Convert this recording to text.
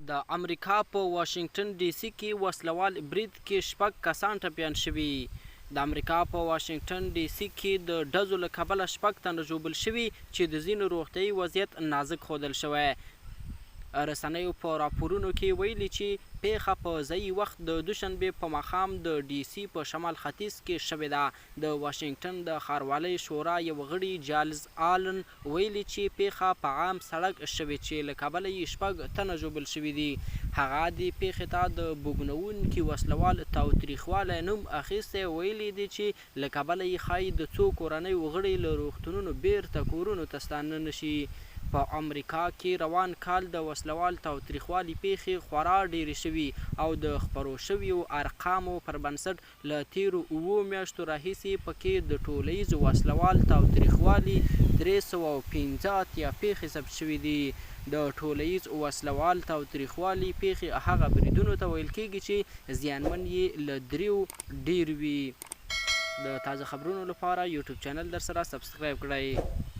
د امریکا په واشنگټن ډي سي کې وسلوال برید کې 6 کسان ټپیان شوي. د امریکا په واشنگټن ډي سي کې د ډزو له کبله 6 تنه ژوبل شوي چې د ځینو روغتیايي وضعیت نازک ښودل شوی. رسنیو په راپورونو کې ویلي چې پیښه په ځایي وخت د دوشنبې په ماښام د ډي سي په شمال ختیځ کې شوې ده. د واشنگټن د ښاروالۍ شورا یو غړي جالز آلن ویلي چې پیښه په عام سړک شوې چې له کبله یې 6 تنه ژوبل شوي دي. هغه د پیښې ته د بوږنوونکي وسلوال تاوتریخوالی نوم اخیستی. ویلي دي چې له کبله یې ښایي د څو کورنیو غړي له روغتونونو بیرته کورونو ته ستانه نه شي. په امریکا کې روان کال د وسلوال تاوتریخوالي پیښې خورا ډیرې شوي او د خپرو شویو ارقامو پر بنسټ له تیرو 7 میاشتو راهیسې پکې د ټولیز وسلوال تاوتریخوالي 315 پیښې ثبت شوي دي. د ټولیز وسلوال تاوتریخوالي پیښې هغه بریدونو ته ویل کیږي چې زیانمن یې له 3 ډیر وي. د تازه خبرونو لپاره یوټیوب چینل در سره سبسکرایب کړئ.